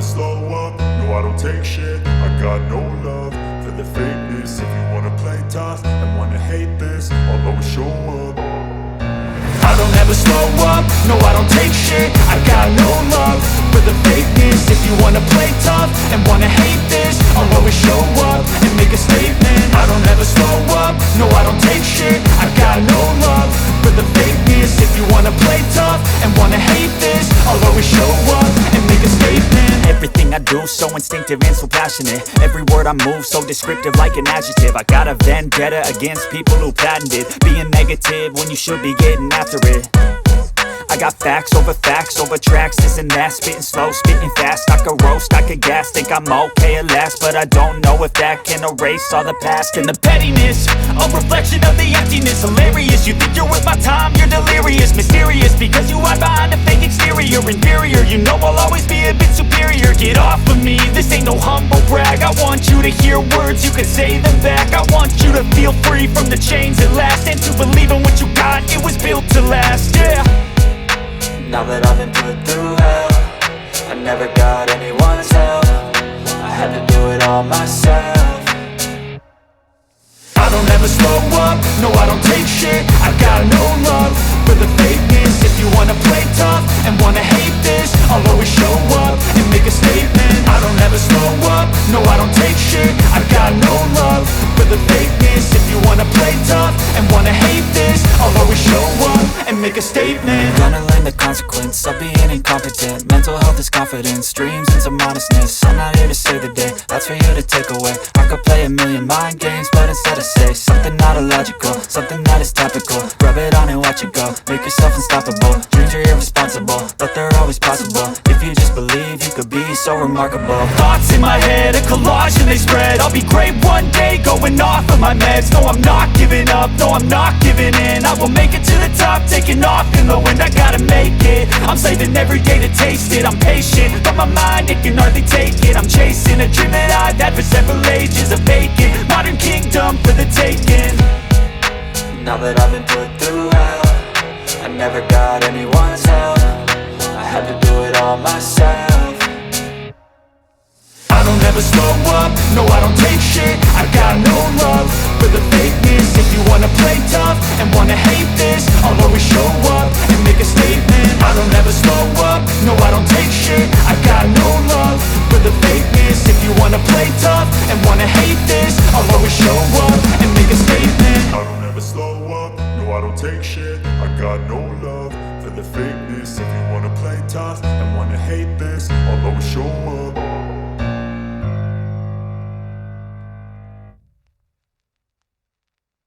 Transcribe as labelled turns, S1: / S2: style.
S1: slow up, no I don't take shit. I got no love for the fakeness. If you wanna play tough and wanna hate this, I'll always show up. I don't ever slow up, no I don't take shit. I got no love for the fakeness. If you wanna play tough and wanna hate this, I'll always show up and make a statement. I don't ever slow up, no I don't take shit. I got no love for the fakeness. If you wanna play tough and wanna hate this, I'll always show up and make a statement.
S2: Everything I do so instinctive and so passionate. Every word I move so descriptive like an adjective. I got a vendetta against people who patented being negative when you should be getting after it. I got facts over tracks, this and that. Spitting slow, spitting fast, I could roast, I could gas. Think I'm okay at last, but I don't know if that can erase all the past. And the pettiness, a reflection of the emptiness. Hilarious, you think you're worth my time, you're delirious. Mysterious, because you hide behind a fake exterior. Inferior, you know I'll always be a bit superior. Get off of me, this ain't no humble brag. I want you to hear words, you can say them back. I want you to feel free from the chains at last, and to believe in what you got, it was built to last, yeah.
S3: Now that I've been put through hell, I never got anyone's help. I had to do it all myself.
S1: I don't ever slow up, no I don't take shit. I got no love for the fakeness. If you wanna play tough and wanna hate this, I'll always show up and make a statement. I don't ever slow up, no I don't take shit. I got no love for the fakeness. If you wanna play tough and wanna hate this, I'll always show up and make a statement.
S3: Gonna learn the consequence of being incompetent. Mental health is confidence, dreams and some honestness. I'm not here to save the day, that's for you to take away. I could play a million mind games, but instead I say something not illogical, something that is topical. Rub it on and watch it go, make yourself unstoppable. Dreams are irresponsible, but they're always possible. If you just believe, you could be so remarkable.
S2: Thoughts in my head, a collage and they spread. I'll be great one day, going off of my meds. No, I'm not giving up, no, I'm not giving in. I will make it to the top, taking off in the wind. I gotta make it, I'm saving every day to taste it. I'm patient, but my mind, it can hardly take it. I'm chasing a dream that I've had for several ages. A vacant, modern kingdom for the taking.
S3: Now that I've been put through hell, I never got anyone's help. I had to do it all myself.
S1: I don't ever slow up, no I don't take shit. I got no love for the fakeness. If you wanna play tough and wanna hate this, I'll always show up and make a statement. I don't ever slow up, no I don't take shit. I got no love for the fakeness. If you wanna play tough and wanna hate